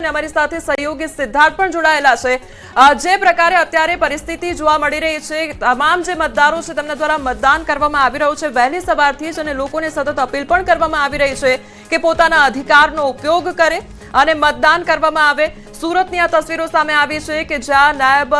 અમારી સાથે સહયોગી સિદ્ધાર્થ પણ જોડાયેલા છે। જે પ્રકારે અત્યારે પરિસ્થિતિ જોવા મળી રહી છે, તમામ જે મતદારો છે તેમના દ્વારા મતદાન કરવામાં આવી રહ્યું છે વહેલી સવારથી જ, અને લોકોને સતત અપીલ પણ કરવામાં આવી રહી છે કે પોતાના અધિકારનો ઉપયોગ કરે અને મતદાન કરવામાં આવે। સુરતની આ તસવીરો સામે આવી છે કે જ્યાં નાયબ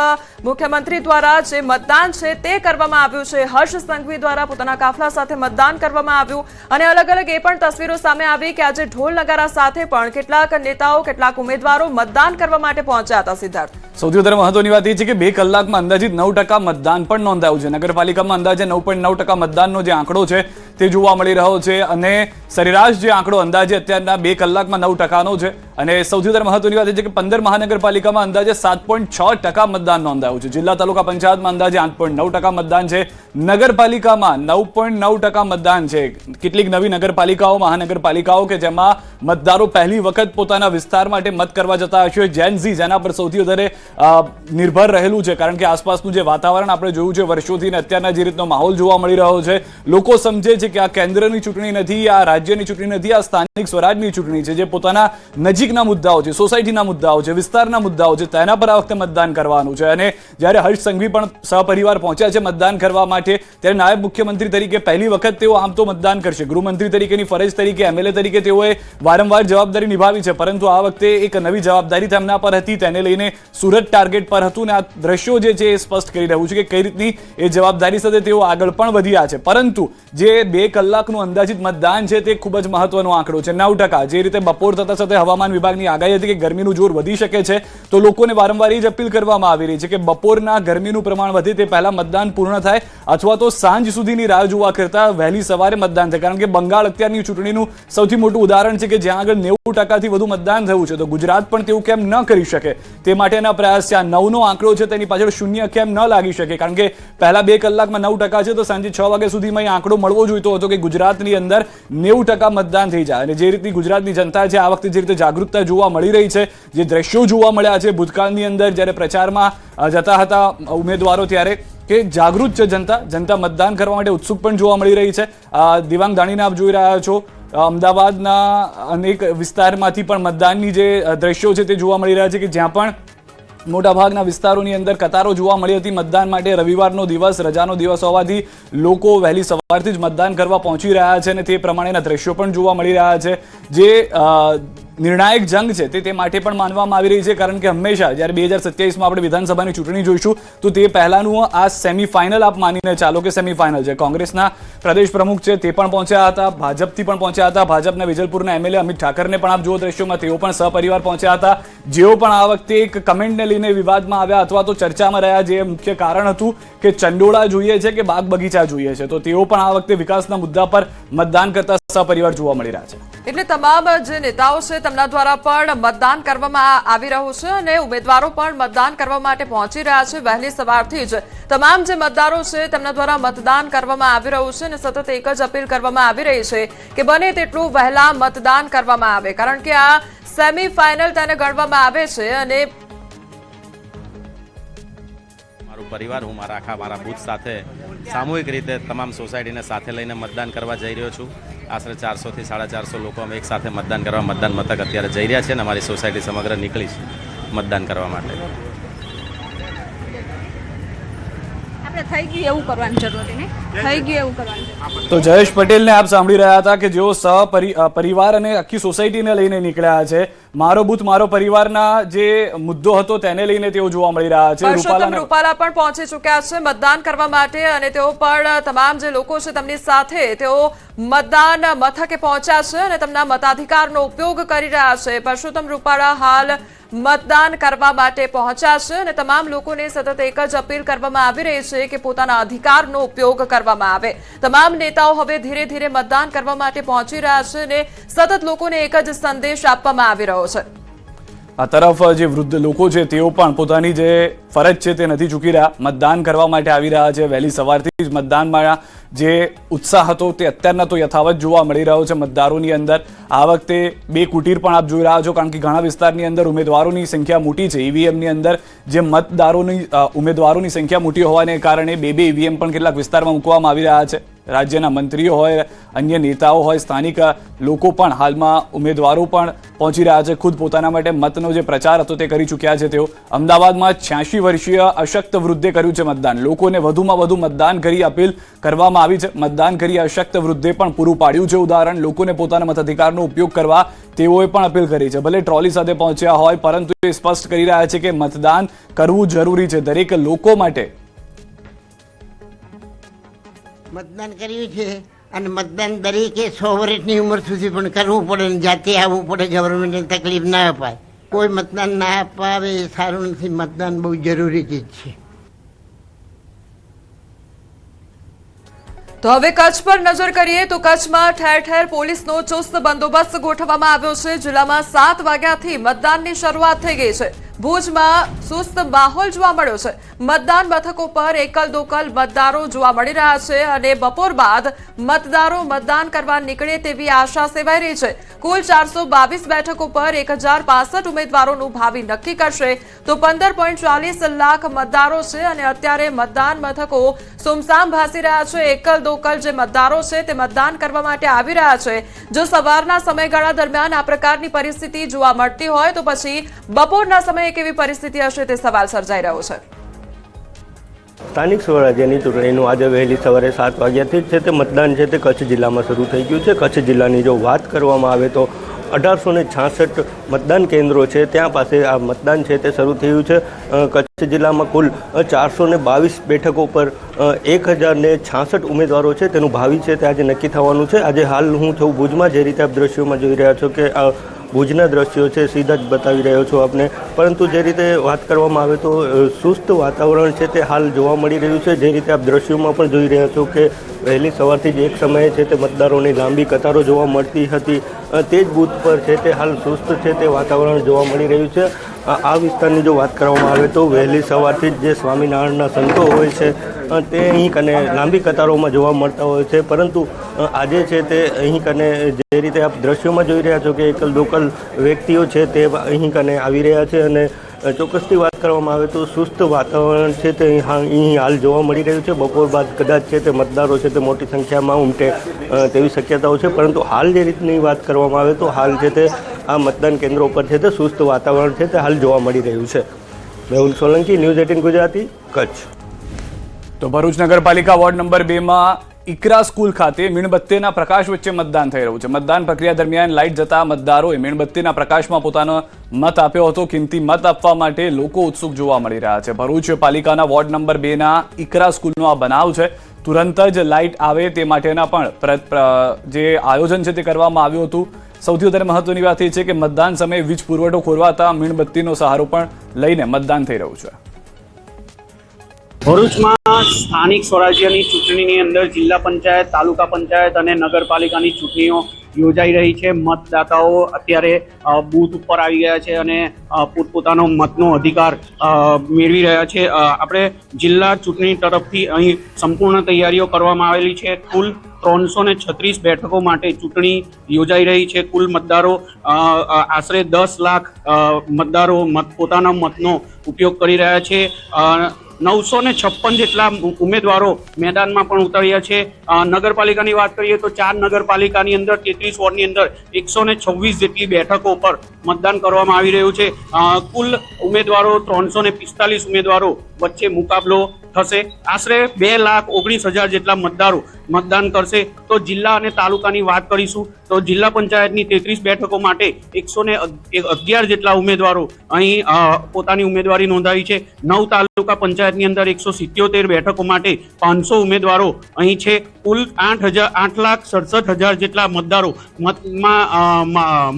મુખ્યમંત્રી દ્વારા જે મતદાન છે તે કરવામાં આવ્યું છે। હર્ષ સંઘવી દ્વારા પોતાના કાફલા સાથે મતદાન કરવામાં આવ્યું અને અલગ અલગ એ પણ તસવીરો સામે આવી કે આજે ઢોલ નગારા સાથે પણ કેટલાક નેતાઓ, કેટલાક ઉમેદવારો મતદાન કરવા માટે પહોંચ્યા હતા। સિદ્ધાર્થ, સૌથી વધારે મહત્વની વાત એ છે કે 2 કલાકમાં અંદાજિત 9% મતદાન પણ નોંધાયું છે। નગરપાલિકામાં અંદાજે 9.9% મતદાનનો જે આંકડો છે તે જોવા મળી રહ્યો છે અને સરેરાશ જે આંકડો અંદાજે અત્યારના 2 કલાકમાં 9%નો છે। અને સૌથી વધારે મહત્વની વાત એ છે કે 15 મહાનગરપાલિકામાં અંદાજે 7.6% મતદાન નોંધાયું છે। જિલ્લા તાલુકા પંચાયતમાં અંદાજે 8.9% મતદાન છે। નગરપાલિકામાં 9.9% મતદાન છે। કેટલીક નવી નગરપાલિકાઓ, મહાનગરપાલિકાઓ કે જેમાં મતદારો પહેલી વખત પોતાના વિસ્તાર માટે મત કરવા જતા હશે। જેન ઝી જેના પર સૌથી વધારે નિર્ભર રહેલું છે, કારણ કે આસપાસનું જે વાતાવરણ આપણે જોયું છે વર્ષોથી, અત્યારના જે રીતનો માહોલ જોવા મળી રહ્યો છે, લોકો સમજે છે કે આ કેન્દ્રની ચૂંટણી નથી, આ રાજ્યની ચૂંટણી નથી, આ સ્થાનિક સ્વરાજની ચૂંટણી છે। જે પોતાના નજીકના મુદ્દાઓ છે, સોસાયટીના મુદ્દાઓ છે, વિસ્તારના મુદ્દાઓ છે, તેના પર આ વખતે મતદાન કરવાનું છે। અને જ્યારે હર્ષ સંઘવી પણ સહપરિવાર પહોંચ્યા છે મતદાન કરવા માટે, ત્યારે નાયબ મુખ્યમંત્રી તરીકે પહેલી વખત તેઓ આમ તો મતદાન કરશે। ગૃહમંત્રી તરીકેની ફરજ તરીકે, એમએલએ તરીકે તેઓએ વારંવાર જવાબદારી નિભાવી છે, પરંતુ આ વખતે એક નવી જવાબદારી તેમના પર હતી, તેને લઈને સુરત ટાર્ગેટ પર હતું। અને આ દ્રશ્યો જે છે એ સ્પષ્ટ કરી રહ્યું છે કે કઈ રીતની એ જવાબદારી સાથે તેઓ આગળ પણ વધ્યા છે। પરંતુ જે 2 કલાકનું અંદાજિત મતદાન છે તે ખૂબ જ મહત્વનો આંકડો છે, 9%। જે રીતે બપોર થતા સાથે હવામાન વિભાગની આગાહી હતી કે ગરમીનું જોર વધી શકે છે, તો લોકોને વારંવાર એ જ અપીલ કરવામાં આવી રહી છે કે બપોરના ગરમીનું પ્રમાણ વધે તે પહેલા મતદાન પૂર્ણ થાય, અથવા તો સાંજ સુધીની રાહ જોવા કરતા વહેલી સવારે મતદાન થાય। કારણ કે બંગાળ અત્યારની ચૂંટણીનું સૌથી મોટું ઉદાહરણ છે કે જ્યાં આગળ 90%થી વધુ મતદાન થયું છે, તો ગુજરાત પણ તેવું કેમ ન કરી શકે તે માટેના પ્રયાસ છે। આ 9નો આંકડો છે તેની પાછળ શૂન્ય કેમ ન લાગી શકે, કારણ કે પહેલા 2 કલાકમાં 9% છે, તો સાંજે 6 વાગ્યા સુધીમાં એ આંકડો મળવો જોઈતો હતો કે ગુજરાતની અંદર 90% મતદાન થઈ જાય। અને જે રીતની ગુજરાતની જનતા છે આ વખતે જે રીતે જાગૃતતા જોવા મળી રહી છે, જે દ્રશ્યો જોવા મળ્યા છે ભૂતકાળની અંદર જ્યારે પ્રચારમાં જતા હતા ઉમેદવારો, ત્યારે કે જાગૃત છે જનતા મતદાન કરવા માટે ઉત્સુક પણ જોવા મળી રહી છે। દિવાંગ દાણીને આપ જોઈ રહ્યા છો, અમદાવાદના અનેક વિસ્તારમાંથી પણ મતદાનની જે દ્રશ્યો છે તે જોવા મળી રહ્યા છે કે જ્યાં પણ મોટાભાગના વિસ્તારોની અંદર કતારો જોવા મળી હતી મતદાન માટે। રવિવારનો દિવસ, રજાનો દિવસ હોવાથી લોકો વહેલી સવારથી જ મતદાન કરવા પહોંચી રહ્યા છે અને તે પ્રમાણેના દ્રશ્યો પણ જોવા મળી રહ્યા છે। જે નિર્ણાયક જંગ છે તે માટે પણ માનવામાં આવી રહી છે, કારણ કે હંમેશા જ્યારે 2027માં આપણે વિધાનસભાની ચૂંટણી જોઈશું તો તે પહેલાનું આ સેમીફાઇનલ આપ માનીને ચાલો કે સેમીફાઇનલ છે। કોંગ્રેસના પ્રદેશ પ્રમુખ છે તે પણ પહોંચ્યા હતા, ભાજપથી પણ પહોંચ્યા હતા, ભાજપના વિજલપુરના એમએલએ અમિત ઠાકરને પણ આપ જુઓ દ્રશ્યોમાં, તેઓ પણ સહપરિવાર પહોંચ્યા હતા, જેઓ પણ આ વખતે એક કમેન્ટને લઈને વિવાદમાં આવ્યા અથવા તો ચર્ચામાં રહ્યા। જે મુખ્ય કારણ હતું કે ચંડોળા જોઈએ છે કે બાગ બગીચા જોઈએ છે, તો તેઓ પણ આ વખતે વિકાસના મુદ્દા પર મતદાન કરતા સહપરિવાર જોવા મળી રહ્યા છે। એટલે તમામ જે નેતાઓ છે તેમના દ્વારા પણ મતદાન કરવામાં આવી રહ્યું છે અને ઉમેદવારો પણ મતદાન કરવા માટે પહોંચી રહ્યા છે વહેલી સવારથી જ। તમામ જે મતદારો છે તેમના દ્વારા મતદાન કરવામાં આવી રહ્યું છે અને સતત એક જ અપીલ કરવામાં આવી રહી છે કે બને તેટલું વહેલા મતદાન કરવામાં આવે, કારણ કે આ સેમીફાઇનલ તેને ગણવામાં આવે છે। અને પરિવાર, હું મારા બૂથ સાથે સામૂહિક રીતે તમામ સોસાયટીને સાથે લઈને મતદાન કરવા જઈ રહ્યો છું। આશરે 400 થી 450 લોકો અમે એક સાથે મતદાન કરવા મતદાન મથક અત્યારે જઈ રહ્યા છે અને અમારી સોસાયટી સમગ્ર નીકળી છે મતદાન કરવા માટે। થઈ ગયું એવું કરવાની જરૂર નથી, થઈ ગયું એવું કરવાનું। તો જયેશ પટેલને આપ સાંભળી રહ્યા હતા કે જેઓ પરિવાર અને આખી સોસાયટીને લઈને નીકળ્યા છે। મારો બૂથ મારો પરિવારના જે મુદ્દો હતો તેને લઈને તેઓ જોવા મળી રહ્યા છે। રૂપાલા પણ પહોંચી ચૂક્યા છે મતદાન કરવા માટે અને તેઓ પણ તમામ જે લોકો છે તેમની સાથે તેઓ મતદાન મથકે પહોંચ્યા છે અને તેમના મતાધિકારનો ઉપયોગ કરી રહ્યા છે। પરસોત્તમ રૂપાલા હાલ મતદાન કરવા માટે પહોંચ્યા છે અને તમામ લોકોને સતત એક જ અપીલ કરવામાં આવી રહી છે કે પોતાના અધિકારનો ઉપયોગ કરવામાં આવે। તમામ નેતાઓ હવે ધીરે ધીરે મતદાન કરવા માટે પહોંચી રહ્યા છે અને સતત લોકોને એક જ સંદેશ આપવામાં આવી રહ્યો છે। આ તરફ જે વૃદ્ધ લોકો છે તેઓ પણ પોતાની જે ફરજ છે તે નથી ચૂકી રહ્યા, મતદાન કરવા માટે આવી રહ્યા છે। વહેલી સવારથી જ મતદાનમાં જે ઉત્સાહ હતો તે અત્યારના તો યથાવત જોવા મળી રહ્યો છે મતદારોની અંદર। આ વખતે 2 કુટીર પણ આપ જોઈ રહ્યા છો, કારણ કે ઘણા વિસ્તારની અંદર ઉમેદવારોની સંખ્યા મોટી છે। ઈવીએમની અંદર જે ઉમેદવારોની સંખ્યા મોટી હોવાને કારણે 2 ઈવીએમ પણ કેટલાક વિસ્તારમાં મૂકવામાં આવી રહ્યા છે। રાજ્યના મંત્રીઓ હોય, અન્ય નેતાઓ હોય, સ્થાનિક લોકો પણ હાલમાં ઉમેદવારો પણ પહોંચી રહ્યા છે. ખુદ પોતાના માટે મતનો જે પ્રચાર હતો તે કરી ચૂક્યા છે તેઓ. અમદાવાદમાં 86 વર્ષીય અશક્ત વૃદ્ધે કર્યું છે મતદાન. લોકોને વધુમાં વધુ મતદાન કરી અપીલ કરવામાં આવી છે. મતદાન કરી અશક્ત વૃદ્ધે પણ પૂરું પાડ્યું છે ઉદાહરણ. લોકોને પોતાના મતાધિકારનો ઉપયોગ કરવા તેઓએ પણ અપીલ કરી છે. ભલે ટ્રોલી સાથે પહોંચ્યા હોય, પરંતુ એ સ્પષ્ટ કરી રહ્યા છે કે મતદાન કરવું જરૂરી છે દરેક લોકો માટે. મતદાન કર્યું છે અને મતદાન દરેકે 100 વર્ષની ઉંમર સુધી પણ કરવું પડે ને જાતે આવવું પડે. ગવર્મેન્ટને તકલીફ ના અપાય. કોઈ મતદાન ના અપાવે એ સારું નથી. મતદાન બહુ જરૂરી ચીજ છે. તો હવે કચ્છ પર નજર કરીએ તો કચ્છમાં ઠેર ઠેર પોલીસનો ચુસ્ત બંદોબસ્ત ગોઠવવામાં આવ્યો છે. જિલ્લામાં 7 વાગ્યાથી મતદાનની શરૂઆત થઈ ગઈ છે. ભુજમાં સુસ્ત માહોલ જોવા મળ્યો છે. મતદાન મથકો પર એકલ દોકલ મતદારો જોવા મળી રહ્યા છે અને બપોર બાદ મતદારો મતદાન કરવા નીકળે તેવી આશા સેવાઈ રહી છે. કુલ 422 બેઠકો પર 1065 ઉમેદવારોનું ભાવિ નક્કી કરશે તો 15.40 લાખ મતદારો છે અને અત્યારે મતદાન મથકો સુમસામ ભાસી રહ્યા છે. એકલ દોકલ જે મતદારો છે તે મતદાન કરવા માટે આવી રહ્યા છે. જો સવારના સમયગાળા દરમિયાન આ પ્રકારની પરિસ્થિતિ જોવા મળતી હોય તો પછી બપોરના સમયે કેવી પરિસ્થિતિ હશે તે સવાલ સર્જાઈ રહ્યો છે. સ્થાનિક સ્વરાજ્યની ચૂંટણીનું આજે વહેલી સવારે 7 વાગ્યાથી જ છે તે મતદાન છે તે કચ્છ જિલ્લામાં શરૂ થઈ ગયું છે. કચ્છ જિલ્લાની જો વાત કરવામાં આવે તો 1866 મતદાન કેન્દ્રો છે ત્યાં પાસે આ મતદાન છે તે શરૂ થયું છે. કચ્છ જિલ્લામાં કુલ 422 બેઠકો પર 1066 ઉમેદવારો છે તેનું ભાવિ છે તે આજે નક્કી થવાનું છે. આજે હાલ હું છું ભુજમાં. જે રીતે આપ દ્રશ્યોમાં જોઈ રહ્યા છો કે ભુજના દ્રશ્યો છે સીધા જ બતાવી રહ્યો છું આપને. પરંતુ જે રીતે વાત કરવામાં આવે તો સુસ્ત વાતાવરણ છે તે હાલ જોવા મળી રહ્યું છે. જે રીતે આપ દ્રશ્યોમાં પણ જોઈ રહ્યા છો કે વહેલી સવારથી જ એક સમયે છે તે મતદારોની લાંબી કતારો જોવા મળતી હતી. તે જ બૂથ પર છે તે હાલ સુસ્ત છે તે વાતાવરણ જોવા મળી રહ્યું છે. આ વિસ્તારની જો વાત કરવામાં આવે તો વહેલી સવારથી જ જે સ્વામિનારાયણના સંતો હોય છે તે અહીં કને લાંબી કતારોમાં જોવા મળતા હોય છે. પરંતુ આજે છે તે અહીં કને જે રીતે આપ દ્રશ્યોમાં જોઈ રહ્યા છો કે એકલ દોકલ વ્યક્તિઓ છે તે અહીં કને આવી રહ્યા છે અને ચોક્કસથી વાત કરવામાં આવે તો સુસ્ત વાતાવરણ છે તે અહીં હાલ જોવા મળી રહ્યું છે. બપોર બાદ કદાચ છે તે મતદારો છે તે મોટી સંખ્યામાં ઉમટે તેવી શક્યતાઓ છે. પરંતુ હાલ જે રીતની વાત કરવામાં આવે તો હાલ છે તે આ મતદાન કેન્દ્રો પર છે તે સુસ્ત વાતાવરણ છે તે હાલ જોવા મળી રહ્યું છે. મેહુલ સોલંકી, ન્યૂઝ 18 ગુજરાતી, કચ્છ. તો ભરૂચ નગરપાલિકા વોર્ડ નંબર 2 માં ઇકરા સ્કૂલ ખાતે મીણબત્તીના પ્રકાશ વચ્ચે મતદાન થઈ રહ્યું છે. મતદાન પ્રક્રિયા દરમિયાન લાઇટ જતા મતદારોએ મીણબત્તીના પ્રકાશમાં પોતાનો મત આપ્યો હતો. કિંમતી મત આપવા માટે લોકો ઉત્સુક જોવા મળી રહ્યા છે. ભરૂચ પાલિકાના વોર્ડ નંબર 2 ના ઇકરા સ્કૂલનો આ બનાવ છે. તુરંત જ લાઇટ આવે તે માટેના પણ જે આયોજન છે તે કરવામાં આવ્યું હતું. સૌથી વધારે મહત્વની વાત એ છે કે મતદાન સમયે વીજ પુરવઠો ખોરવાતા મીણબત્તીનો સહારો પણ લઈને મતદાન થઈ રહ્યું છે. ભરૂચમાં સ્થાનિક સ્વરાજ્યની ચૂંટણીની અંદર જિલ્લા પંચાયત, તાલુકા પંચાયત અને નગરપાલિકાની ચૂંટણીઓ યોજાઈ રહી છે. મતદાતાઓ અત્યારે બૂથ ઉપર આવી ગયા છે અને પોતપોતાનો મતનો અધિકાર મેળવી રહ્યા છે. આપણે જિલ્લા ચૂંટણી તરફથી અહીં સંપૂર્ણ તૈયારીઓ કરવામાં આવેલી છે. કુલ 336 બેઠકો માટે ચૂંટણી યોજાઈ રહી છે. કુલ મતદારો આશરે 10 લાખ મતદારો પોતાના મતનો ઉપયોગ કરી રહ્યા છે. 956 જેટલા ઉમેદવારો મેદાનમાં પણ ઉતર્યા છે. નગરપાલિકાની વાત કરીએ તો 4 નગરપાલિકાની અંદર 33 વોર્ડની અંદર 126 જેટલી બેઠકો પર મતદાન કરવામાં આવી રહ્યું છે. કુલ ઉમેદવારો 345 ઉમેદવારો વચ્ચે મુકાબલો થશે. આશરે 2,19,000 જેટલા મતદારો મતદાન કરશે. તો જિલ્લા અને તાલુકાની વાત કરીશું તો જિલ્લા પંચાયતની 33 બેઠકો માટે 111 જેટલા ઉમેદવારો અહીં પોતાની ઉમેદવારી નોંધાવી છે. 9 તાલુકા પંચાયતની અંદર 177 બેઠકો માટે 500 ઉમેદવારો અહીં છે. કુલ 8,67,000 જેટલા મતદારો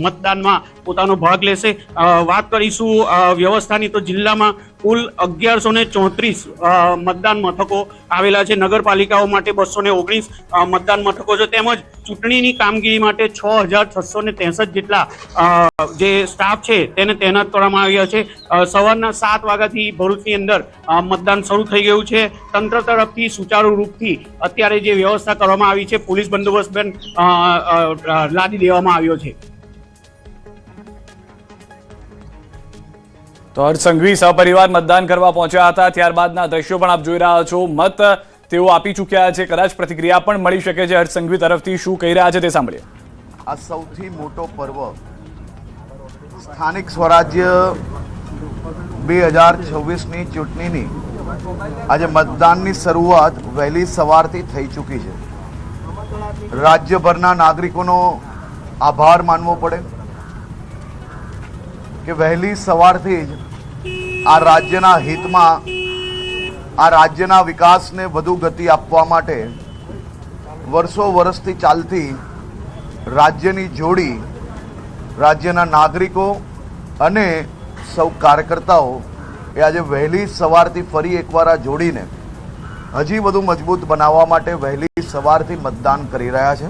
મતદાનમાં પોતાનો ભાગ લેશે. વાત કરીશું વ્યવસ્થાની તો જિલ્લામાં કુલ 1134 મતદાન મથકો આવેલા છે. નગરપાલિકાઓ માટે 219 મતદાન મથકો છે. તેમજ ચૂંટણીની કામગીરી માટે 6,663 જેટલા જે સ્ટાફ છે તેને તૈનાત કરવામાં આવ્યા છે. સવારના 7 વાગ્યાથી ભરૂચની અંદર મતદાન શરૂ થઈ ગયું છે. તંત્ર તરફથી સુચારુ રૂપથી અત્યારે જે વ્યવસ્થા કરવામાં આવી છે, પોલીસ બંદોબસ્ત પણ લાદી દેવામાં આવ્યો છે. તો હર્ષ સંઘવી સહપરિવાર મતદાન કરવા પહોંચ્યા હતા. ત્યારબાદના દ્રશ્યો પણ આપ જોઈ રહ્યા છો. મત તેઓ આપી ચૂક્યા છે. કદાચ પ્રતિક્રિયા પણ મળી શકે છે હર્ષ સંઘવી તરફથી. શું કહી રહ્યા છે તે સાંભળીએ. આ સૌથી મોટો પર્વ સ્થાનિક સ્વરાજ્ય 2026ની ચૂંટણીની આજે મતદાનની શરૂઆત વહેલી સવારથી થઈ ચૂકી છે. રાજ્યભરના નાગરિકોનો આભાર માનવો પડે કે વહેલી સવારથી જ આ રાજ્યના હિતમાં, આ રાજ્યના વિકાસને વધુ ગતિ આપવા માટે વર્ષો વર્ષથી ચાલતી રાજ્યની જોડી, રાજ્યના નાગરિકો અને સૌ કાર્યકર્તાઓ એ આજે વહેલી સવારથી ફરી એકવાર આ જોડીને હજી વધુ મજબૂત બનાવવા માટે વહેલી સવારથી મતદાન કરી રહ્યા છે.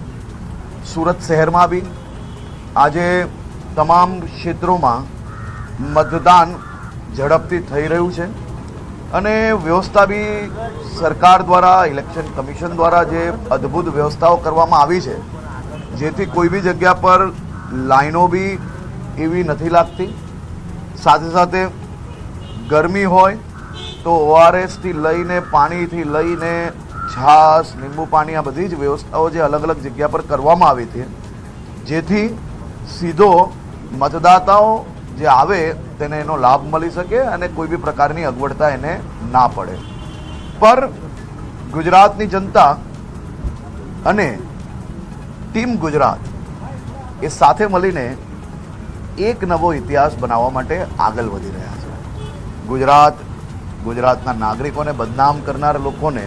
સુરત શહેરમાં બી આજે તમામ ક્ષેત્રોમાં મતદાન ઝડપથી થઈ રહ્યું છે અને વ્યવસ્થા બી સરકાર દ્વારા, ઇલેક્શન કમિશન દ્વારા જે અદ્ભુત વ્યવસ્થાઓ કરવામાં આવી છે, જેથી કોઈ બી જગ્યા પર લાઈનો બી એવી નથી લાગતી. સાથે સાથે ગરમી હોય તો ઓઆરએસથી લઈને, પાણીથી લઈને, છાશ, લીંબુ પાણી, આ બધી જ વ્યવસ્થાઓ જે અલગ અલગ જગ્યા પર કરવામાં આવી હતી, જેથી સીધો મતદાતાઓ જે આવે તેને એનો લાભ મળી શકે અને કોઈ બી પ્રકારની અગવડતા એને ના પડે. પર ગુજરાતની જનતા અને ટીમ ગુજરાત એ સાથે મળીને એક નવો ઇતિહાસ બનાવવા માટે આગળ વધી રહ્યા છે. ગુજરાતના નાગરિકોને બદનામ કરનાર લોકોને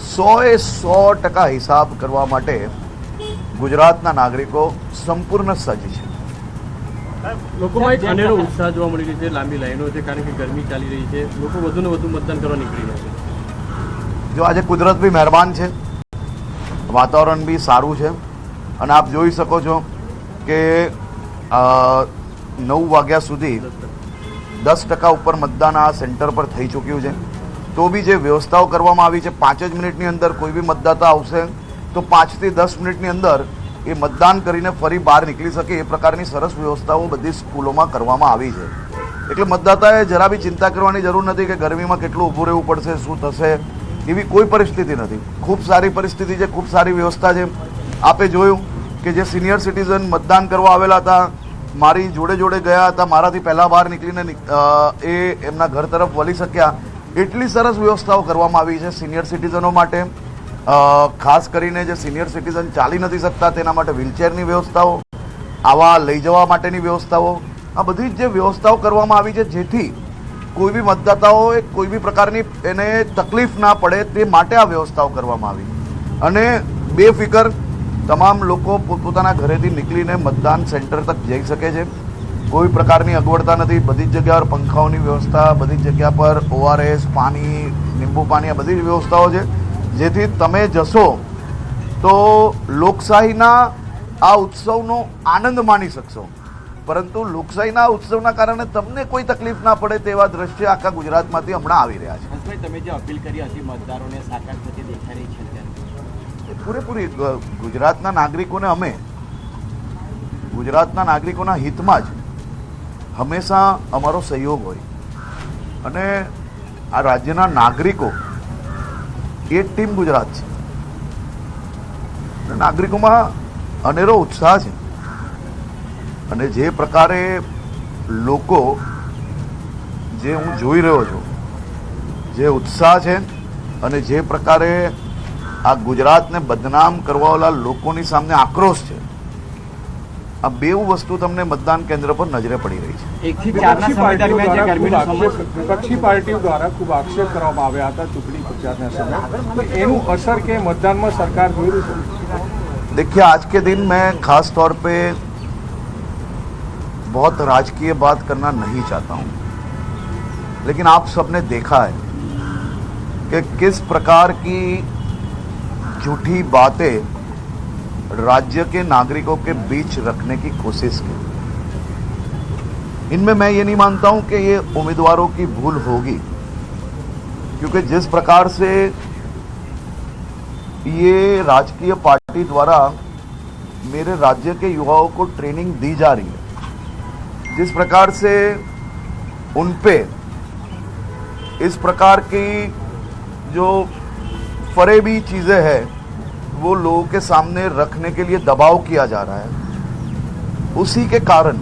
100% હિસાબ કરવા માટે ગુજરાતના નાગરિકો સંપૂર્ણ સજ્જ છે. લોકોમાં એક અનેરો ઉત્સાહ જોવા મળી રહ્યો છે. લાંબી લાઈનો છે કારણ કે ગરમી ચાલી રહી છે. લોકો વધુને વધુ મતદાન કરવા નીકળી રહ્યા છે. જો આજે કુદરત બી મહેરબાન છે, વાતાવરણ બી સારું છે અને આપ જોઈ શકો છો કે 9 વાગ્યા સુધી 10% ઉપર મતદાન આ સેન્ટર પર થઈ ચૂક્યું છે. તો બી જે વ્યવસ્થાઓ કરવામાં આવી છે, 5 જ મિનિટની અંદર કોઈ બી મતદાતા આવશે તો 5 થી 10 મિનિટની અંદર એ મતદાન કરીને ફરી બહાર નીકળી શકે એ પ્રકારની સરસ વ્યવસ્થાઓ બધી સ્કૂલોમાં કરવામાં આવી છે. એટલે મતદાતાએ જરા બી ચિંતા કરવાની જરૂર નથી કે ગરમીમાં કેટલું ઊભું રહેવું પડશે, શું થશે, એવી કોઈ પરિસ્થિતિ નથી. ખૂબ સારી પરિસ્થિતિ છે, ખૂબ સારી વ્યવસ્થા છે. આપે જોયું કે જે સિનિયર સિટીઝન મતદાન કરવા આવેલા હતા, મારી જોડે જોડે ગયા હતા, મારાથી પહેલાં બહાર નીકળીને એ એમના ઘર તરફ વળી શક્યા. એટલી સરસ વ્યવસ્થાઓ કરવામાં આવી છે સિનિયર સિટીઝનો માટે. ખાસ કરીને જે સિનિયર સિટીઝન ચાલી નથી શકતા તેના માટે વ્હીલચેરની વ્યવસ્થાઓ, આવા લઈ જવા માટેની વ્યવસ્થાઓ, આ બધી જ જે વ્યવસ્થાઓ કરવામાં આવી છે જેથી કોઈ બી મતદાતાઓએ કોઈ બી પ્રકારની એને તકલીફ ના પડે તે માટે આ વ્યવસ્થાઓ કરવામાં આવી. અને બેફિકર તમામ લોકો પોતપોતાના ઘરેથી નીકળીને મતદાન સેન્ટર તક જઈ શકે છે. કોઈ પ્રકારની અગવડતા નથી. બધી જ જગ્યા પર પંખાઓની વ્યવસ્થા, બધી જ જગ્યા પર ઓઆરએસ, પાણી, લીંબુ પાણી, આ બધી જ વ્યવસ્થાઓ છે જેથી તમે જશો તો લોકશાહીના આ ઉત્સવનો આનંદ માણી શકશો. પરંતુ લોકશાહીના ઉત્સવના કારણે તમને કોઈ તકલીફ ના પડે તેવા દ્રશ્ય આખા ગુજરાતમાંથી હમણાં આવી રહ્યા છે. તમે જે અપીલ કરી હતી મતદારોને સાકાર થતી દેખાઈ રહી છે, પૂરેપૂરી ગુજરાતના નાગરિકોને અમે ગુજરાતના નાગરિકોના હિતમાં જ હંમેશા અમારો સહયોગ હોય અને આ રાજ્યના નાગરિકો એ ટીમ ગુજરાત છે. નાગરિકોમાં અનેરો ઉત્સાહ છે અને જે પ્રકારે લોકો જે હું જોઈ રહ્યો છું, જે ઉત્સાહ છે અને જે પ્રકારે આ ગુજરાતને બદનામ કરવાવાળા લોકોની સામે આક્રોશ છે, આ બેઉ વસ્તુ તમને મતદાન કેન્દ્ર પર નજરે પડી રહી છે. વિપક્ષી પાર્ટીઓ દ્વારા ખૂબ આક્ષેપ કરવામાં આવ્યા હતા ચૂંટણી પ્રચારના સમયે, એનું અસર કે मतदान में सरकार જોઈ રહી है? देखिए, आज के दिन मैं खास तौर पे बहुत राजकीय बात करना नहीं चाहता हूँ, लेकिन आप सबने देखा है कि किस प्रकार की झूठी बातें राज्य के नागरिकों के बीच रखने की कोशिश की. इनमें मैं ये नहीं मानता हूं कि ये उम्मीदवारों की भूल होगी, क्योंकि जिस प्रकार से ये राजकीय पार्टी द्वारा मेरे राज्य के युवाओं को ट्रेनिंग दी जा रही है, जिस प्रकार से उन पे इस प्रकार की जो फरेबी चीज़ें हैं वो लोगों के सामने रखने के लिए दबाव किया जा रहा है। उसी के कारण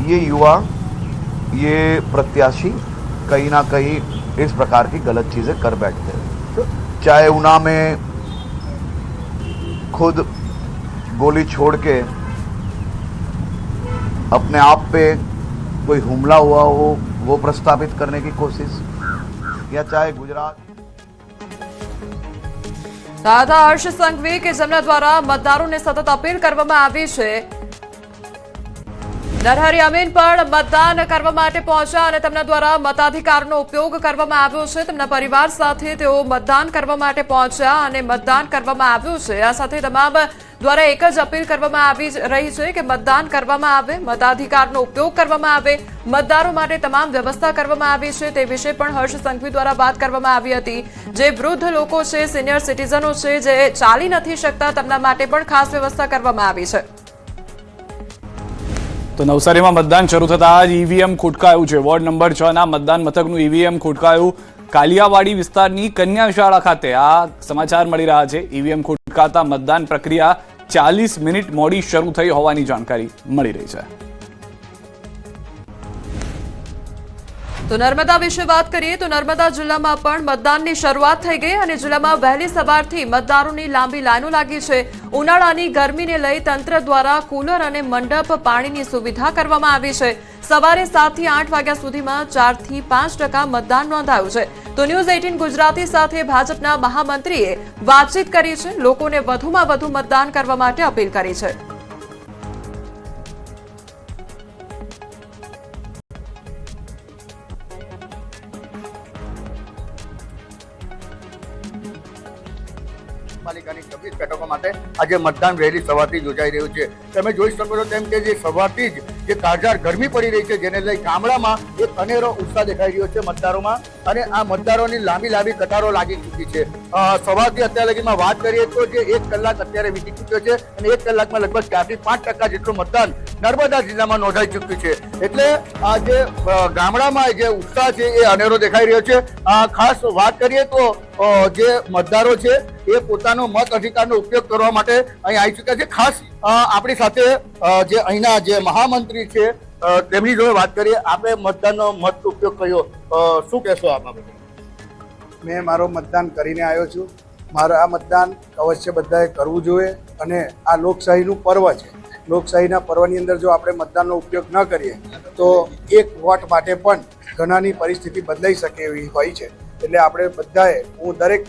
ये युवा, ये प्रत्याशी कहीं ना कहीं इस प्रकार की गलत चीज़ें कर बैठते हैं। चाहे ऊना में खुद गोली छोड़ के अपने आप पे कोई हुमला हुआ हो वो प्रस्तावित करने की कोशिश, या चाहे गुजरात દાદા હર્ષ સંઘવી કે જેમના દ્વારા મતદારોને સતત અપીલ કરવામાં આવી છે। નરહરી અમીન પણ મતદાન કરવા માટે પહોંચ્યા અને તેમના દ્વારા મતાધિકારનો ઉપયોગ કરવામાં આવ્યો છે। તેમના પરિવાર સાથે તેઓ મતદાન કરવા માટે પહોંચ્યા અને મતદાન કરવામાં આવ્યું છે। આ સાથે તમામ દ્વારા એક જ અપીલ કરવામાં આવી રહી છે કે મતદાન કરવામાં આવે, મતાધિકારનો ઉપયોગ કરવામાં આવે, મતદારો માટે તમામ વ્યવસ્થા કરવામાં આવી છે। તે વિશે પણ હર્ષ સંઘવી દ્વારા વાત કરવામાં આવી હતી। જે વૃદ્ધ લોકો છે, સિનિયર સિટીઝનો છે, જે ચાલી નથી શકતા, તેમના માટે પણ ખાસ વ્યવસ્થા કરવામાં આવી છે। તો નવસારીમાં મતદાન શરૂ થતા જ ઈવીએમ ખોટકાયું છે। વોર્ડ નંબર 6 ના મતદાન મથકનું ઈવીએમ ખોટકાયું। કાલિયાવાડી વિસ્તારની કન્યા શાળા ખાતે આ સમાચાર મળી રહ્યા છે। ઈવીએમ ખોટકાતા મતદાન પ્રક્રિયા 40 મિનિટ મોડી શરૂ થઈ હોવાની જાણકારી મળી રહી છે। તો નર્મદા વિશે વાત કરીએ તો નર્મદા જિલ્લામાં પણ મતદાનની શરૂઆત થઈ ગઈ અને જિલ્લામાં વહેલી સવારથી મતદારોની લાંબી લાઈનો લાગી છે। ઉનાળાની ગરમીને લઈ તંત્ર દ્વારા કુલર અને મંડપ પાણીની સુવિધા કરવામાં આવી છે। સવારે 7 થી 8 વાગ્યા સુધીમાં 4 થી 5% મતદાન નોંધાયું છે। તો ન્યૂઝ 18 ગુજરાતી સાથે ભાજપના મહામંત્રીએ વાતચીત કરી છે, લોકોને વધુમાં વધુ મતદાન કરવા માટે અપીલ કરી છે। પાલિકાની 26 બેઠકો માટે આજે મતદાન વહેલી સવારથી યોજાઈ રહ્યું છે। તમે જોઈ શકો છો તેમ કે જે સવારથી જ જે કાળઝાળ ગરમી પડી રહી છે, જેને લઈ ગામડામાં એક અનેરો ઉત્સાહ દેખાઈ રહ્યો છે મતદારોમાં, અને આ મતદારોની લાંબી લાંબી કતારો લાગી ચૂકી છે। સવારથી અત્યાર લગીમાં વાત કરીએ તો જે 1 કલાક અત્યારે વીતી ચૂક્યો છે અને 1 કલાકમાં લગભગ 4 થી 5% જેટલું મતદાન નર્મદા જિલ્લામાં નોંધાઈ ચૂક્યું છે। એટલે આ જે ગામડામાં જે ઉત્સાહ છે એ અનેરો દેખાઈ રહ્યો છે। ખાસ વાત કરીએ તો જે મતદારો છે એ પોતાનો મત અધિકારનો ઉપયોગ કરવા માટે અહીં આવી ચૂક્યા છે। ખાસ આપણી સાથે જે અહીંના જે મહામંત્રી છે તેમની જોડે વાત કરીએ। આપણે મતદાનનો મત ઉપયોગ કર્યો, શું કહેશો આપ? મેં મારો મતદાન કરીને આવ્યો છું। મારા આ મતદાન અવશ્ય બધાએ કરવું જોઈએ અને આ લોકશાહીનું પર્વ છે। લોકશાહીના પર્વની અંદર જો આપણે મતદાનનો ઉપયોગ ન કરીએ તો એક વોટ માટે પણ ઘણાની પરિસ્થિતિ બદલાઈ શકે એવી હોય છે। એટલે આપણે બધાએ, હું દરેક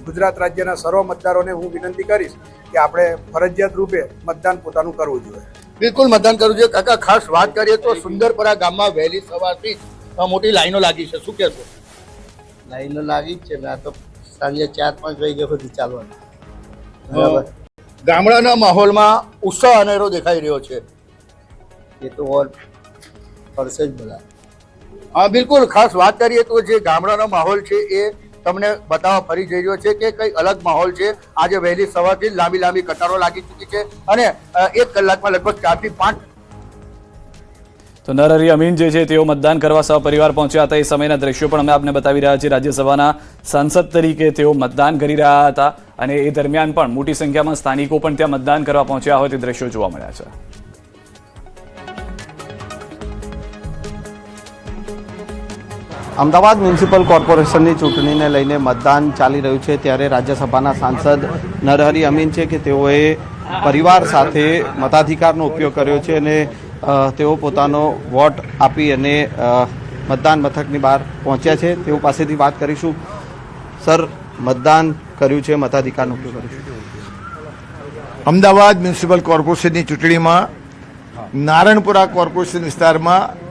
ગુજરાત રાજ્યના સર્વ મતદારોને હું વિનંતી કરીશ કે આપણે ફરજિયાત રૂપે મતદાન પોતાનું કરવું જોઈએ। બિલકુલ મતદાન કરવું જોઈએ। કાકા, ખાસ વાત કરીએ તો સુંદરપરા ગામમાં વહેલી સવારથી મોટી લાઈનો લાગી છે, શું કહેશો? લાઈનો લાગી જ છે, મેં તો સાંજે 4-5 વાગ્યા સુધી ચાલવાનું। બરાબર, ગામડાના માહોલમાં ઉત્સાહ અનેરો દેખાઈ રહ્યો છે। એ તો વોટ પડશે જ બધા। હા, બિલકુલ ખાસ વાત કરીએ તો જે ગામડાનો માહોલ છે એ તમને બતાવવા ફરી જઈ રહ્યો છે કે કઈ અલગ માહોલ છે। આજે વહેલી સવારથી લાંબી લાંબી કતારો લાગી ચૂકી છે અને 1 કલાકમાં લગભગ 4 થી 5 તો નરહરી અમીન જે છે તેઓ મતદાન કરવા સહપરિવાર પહોંચ્યા હતા। એ સમયના દ્રશ્યો પણ અમે આપને બતાવી રહ્યા છીએ। રાજ્યસભાના સાંસદ તરીકે તેઓ મતદાન કરી રહ્યા હતા અને એ દરમિયાન પણ મોટી સંખ્યામાં સ્થાનિકો પણ ત્યાં મતદાન કરવા પહોંચ્યા હોય તે દ્રશ્યો જોવા મળ્યા છે। અમદાવાદ મ્યુનિસિપલ કોર્પોરેશનની ચૂંટણીને લઈને મતદાન ચાલી રહ્યું છે, ત્યારે રાજ્યસભાના સાંસદ નરહરી અમીન છે કે તેઓએ પરિવાર સાથે મતાધિકારનો ઉપયોગ કર્યો છે અને તેઓ પોતાનો વોટ આપી અને મતદાન મથકની બહાર પહોંચ્યા છે। તેઓ પાસેથી વાત કરીશું। સર, મતદાન કર્યું છે, મતાધિકારનો ઉપયોગ કર્યો છે। અમદાવાદ મ્યુનિસિપલ કોર્પોરેશનની ચૂંટણીમાં નારણપુરા કોર્પોરેશન વિસ્તારમાં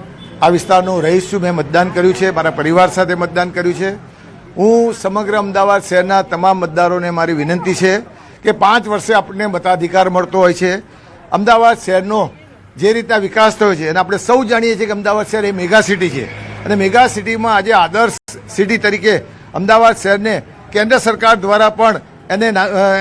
આ વિસ્તારનો રહીશ છું। મેં મતદાન કર્યું છે, મારા પરિવાર સાથે મતદાન કર્યું છે। હું સમગ્ર અમદાવાદ શહેરના તમામ મતદારોને મારી વિનંતી છે કે 5 વર્ષે આપણને મતાધિકાર મળતો હોય છે। અમદાવાદ શહેરનો જે રીતના વિકાસ થયો છે અને આપણે સૌ જાણીએ છીએ કે અમદાવાદ શહેર એ મેગા સિટી છે અને મેગા સિટીમાં આજે આદર્શ સિટી તરીકે અમદાવાદ શહેરને કેન્દ્ર સરકાર દ્વારા પણ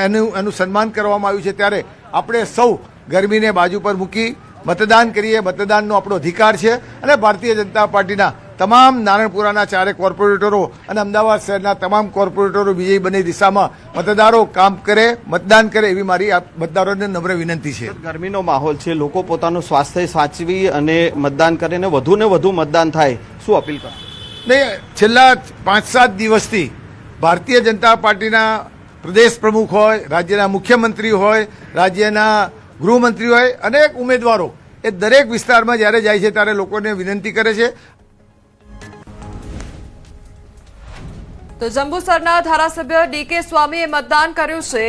એનું સન્માન કરવામાં આવ્યું છે। ત્યારે આપણે સૌ ગરમીને બાજુ પર મૂકી મતદાન કરીએ। મતદાનનો આપણો અધિકાર છે અને ભારતીય જનતા પાર્ટીના તમામ નારણપુરાના 4 કોર્પોરેટરો અને અમદાવાદ શહેરના તમામ કોર્પોરેટરો વિજયી બની દિશામાં મતદારો કામ કરે, મતદાન કરે એવી મારી આ મતદારોને નમ્ર વિનંતી છે. ગરમીનો માહોલ છે, લોકો પોતાનું સ્વાસ્થ્ય સાચવી અને મતદાન કરે ને વધુ મતદાન થાય, શું અપીલ કરશો? નહીં, છેલ્લા 5-7 દિવસથી ભારતીય જનતા પાર્ટીના પ્રદેશ પ્રમુખ હોય, રાજ્યના મુખ્યમંત્રી હોય, રાજ્યના ગૃહમંત્રી હોય, અનેક ઉમેદવારો એ દરેક વિસ્તારમાં જ્યારે જાય છે ત્યારે લોકોને વિનંતી કરે છે. તો જંબુસરના ધારાસભ્ય ડીકે સ્વામીએ મતદાન કર્યું છે.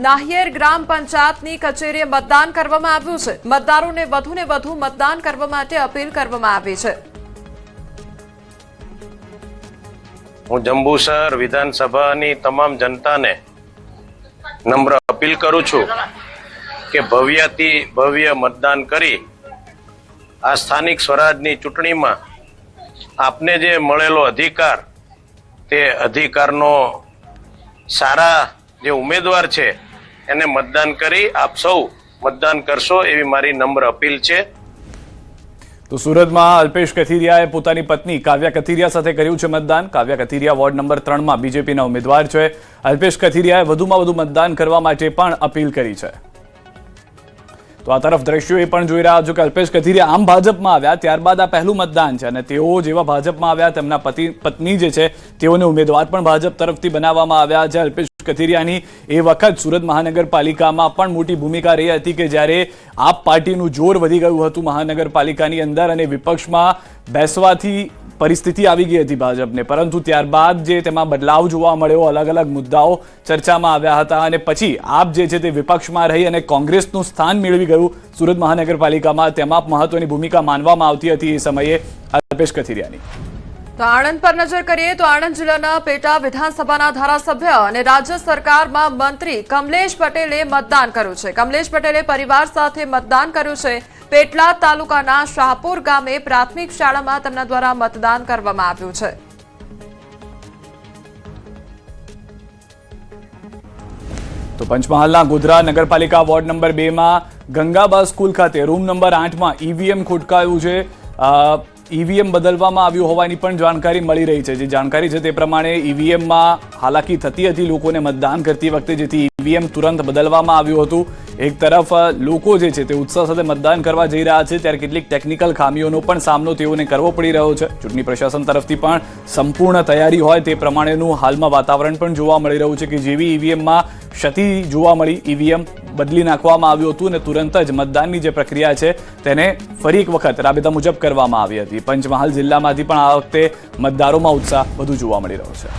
નાહિયેર ગ્રામ પંચાયતની કચેરીએ મતદાન કરવામાં આવ્યું છે. મતદારોને વધુને વધુ મતદાન કરવા માટે અપીલ કરવામાં આવી છે. હું જંબુસર વિધાનસભાની તમામ જનતાને નમ્ર અપીલ કરું છું કે ભવ્યથી ભવ્ય મતદાન કરી આ સ્થાનિક સ્વરાજની ચૂંટણીમાં આપને જે મળેલો અધિકાર તે અધિકારનો સારા જે ઉમેદવાર છે એને મતદાન કરી આપ સૌ મતદાન કરશો એવી મારી નમ્ર અપીલ છે. તો સુરતમાં અલ્પેશ કથિરિયાએ પોતાની પત્ની કાવ્યા કથિરિયા સાથે કર્યું છે મતદાન. કાવ્યા કથિરિયા વોર્ડ નંબર 3માં બીજેપીના ઉમેદવાર છે. અલ્પેશ કથિરિયાએ વધુમાં વધુ મતદાન કરવા માટે પણ અપીલ કરી છે. તો આ તરફ દ્રશ્યો એ પણ જોઈ રહ્યા છો કે અલ્પેશ કથિરિયા આમ ભાજપમાં આવ્યા ત્યારબાદ આ પહેલું મતદાન છે અને તેઓ જેવા ભાજપમાં આવ્યા તેમના પત્ની જે છે તેઓને ઉમેદવાર પણ ભાજપ તરફથી બનાવવામાં આવ્યા છે. અલ્પેશ કથિરિયાની એ વખત સુરત મહાનગરપાલિકામાં પણ મોટી ભૂમિકા રહી હતી કે જ્યારે આપ પાર્ટીનું જોર વધી ગયું હતું મહાનગરપાલિકાની અંદર અને વિપક્ષમાં બેસવાથી પરિસ્થિતિ આવી ગઈ હતી ભાજપને, પરંતુ ત્યારબાદ જે તેમાં બદલાવ જોવા મળ્યો, અલગ અલગ મુદ્દાઓ ચર્ચામાં આવ્યા હતા અને પછી આપ જે છે તે વિપક્ષમાં રહી અને કોંગ્રેસનું સ્થાન મેળવી ગયું સુરત મહાનગરપાલિકામાં. તેમાં મહત્વની ભૂમિકા માનવામાં આવતી હતી એ સમયે અલ્પેશ કથિરિયાની. તો આણંદ પર નજર કરીએ તો આણંદ જિલ્લાના પેટા વિધાનસભાના ધારાસભ્ય અને રાજ્ય સરકારમાં મંત્રી કમલેશ પટેલે મતદાન કર્યું છે. કમલેશ પટેલે પરિવાર સાથે મતદાન કર્યું છે. પેટલાદ તાલુકાના શાહપુર ગામે પ્રાથમિક શાળામાં તેમના દ્વારા મતદાન કરવામાં આવ્યું છે. તો પંચમહાલના ગોધરા નગરપાલિકા વોર્ડ નંબર 2માં ગંગાબા સ્કૂલ ખાતે રૂમ નંબર 8માં ઈવીએમ ખોટકાયું છે. ઈવીએમ બદલવામાં આવ્યું હોવાની પણ જાણકારી મળી રહી છે. જે જાણકારી છે તે પ્રમાણે ઈવીએમમાં હાલાકી થતી હતી લોકોને મતદાન કરતી વખતે, જેથી ઈવીએમ તુરંત બદલવામાં આવ્યું હતું. એક તરફ લોકો જે છે તે ઉત્સાહ સાથે મતદાન કરવા જઈ રહ્યા છે ત્યારે કેટલીક ટેકનિકલ ખામીઓનો પણ સામનો તેઓને કરવો પડી રહ્યો છે. ચૂંટણી પ્રશાસન તરફથી પણ સંપૂર્ણ તૈયારી હોય તે પ્રમાણેનું હાલમાં વાતાવરણ પણ જોવા મળી રહ્યું છે કે જેવી ઈવીએમમાં ક્ષતિ જોવા મળી, ઈવીએમ બદલી નાખવામાં આવ્યું હતું અને તુરંત જ મતદાનની જે પ્રક્રિયા છે તેને ફરી એક વખત રાબેતા મુજબ કરવામાં આવી હતી. પંચમહાલ જિલ્લામાંથી પણ આ વખતે મતદારોમાં ઉત્સાહ વધુ જોવા મળી રહ્યો છે.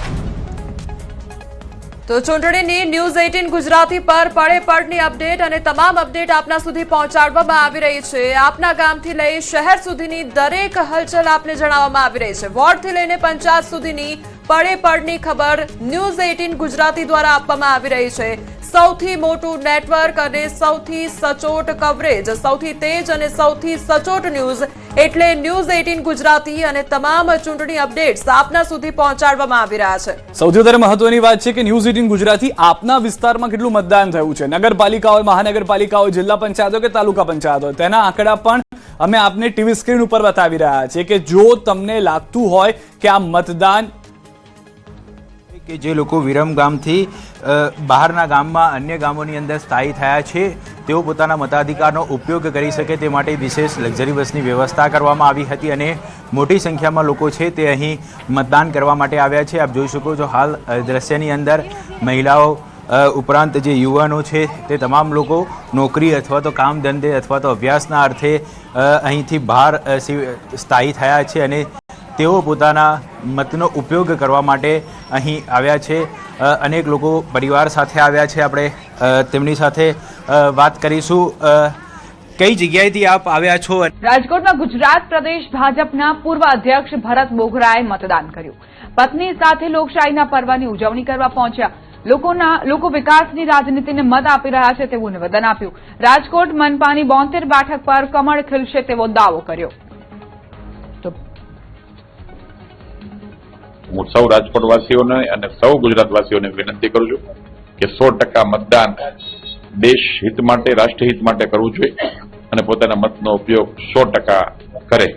તો ચૂંટણીની ન્યૂઝ 18 ગુજરાતી પર પડે પડની અપડેટ અને તમામ અપડેટ આપના સુધી પહોંચાડવામાં આવી રહી છે. આપના ગામથી લઈ શહેર સુધીની દરેક હલચલ આપને જણાવવામાં આવી રહી છે. વોર્ડથી લઈને પંચાયત સુધીની પડે પડની ખબર ન્યૂઝ 18 ગુજરાતી દ્વારા આપવામાં આવી રહી છે. સૌથી મોટું નેટવર્ક અને સૌથી સચોટ કવરેજ, સૌથી તેજ અને સૌથી સચોટ ન્યૂઝ એટલે ન્યૂઝ 18 ગુજરાતી અને તમામ ચૂંટણી અપડેટ્સ આપના સુધી પહોંચાડવામાં આવી રહ્યા છે. સૌથી વધારે મહત્વની વાત છે કે ન્યૂઝ 18 ગુજરાતી આપના વિસ્તારમાં કેટલું મતદાન થયું છે, નગરપાલિકા હોય, મહાનગરપાલિકા હોય, જિલ્લા પંચાયત હોય કે તાલુકા પંચાયત હોય, તેના આંકડા પણ અમે આપને ટીવી સ્ક્રીન ઉપર બતાવી રહ્યા છીએ કે જો તમને લાગતું હોય કે આ મતદાન કે જે લોકો વિરમ ગામથી બહારના ગામમાં અન્ય ગામોની અંદર સ્થાયી થયા છે તેઓ પોતાના મતાધિકારનો ઉપયોગ કરી શકે તે માટે વિશેષ લક્ઝરી બસની વ્યવસ્થા કરવામાં આવી હતી અને મોટી સંખ્યામાં લોકો છે તે અહીં મતદાન કરવા માટે આવ્યા છે. આપ જોઈ શકો છો હાલ દ્રશ્યની અંદર મહિલાઓ ઉપરાંત જે યુવાનો છે તે તમામ લોકો નોકરી અથવા તો કામ ધંધે અથવા તો અભ્યાસના અર્થે અહીંથી બહાર સ્થાયી થયા છે અને તેઓ પોતાના મતનો ઉપયોગ કરવા માટે અહીં આવ્યા છે. અનેક લોકો પરિવાર સાથે આવ્યા છે. આપણે તેમની સાથે વાત કરીશું. કઈ જગ્યાએથી આપ આવ્યા છો? રાજકોટમાં ગુજરાત પ્રદેશ ભાજપના પૂર્વ અધ્યક્ષ ભરત બોઘરાએ મતદાન કર્યું. પત્ની સાથે લોકશાહીના પર્વની ઉજવણી કરવા પહોંચ્યા. લોકો વિકાસની રાજનીતિને મત આપી રહ્યા છે તેવું નિવેદન આપ્યું. રાજકોટ મનપાની 72 બેઠક પર કમળ ખીલશે તેવો દાવો કર્યો. હું સૌ રાજકોટવાસીઓને અને સૌ ગુજરાતવાસીઓને વિનંતી કરું છું કે 100% મતદાન દેશ હિત માટે, રાષ્ટ્ર હિત માટે કરવું જોઈએ અને પોતાના મતનો ઉપયોગ 100% કરે.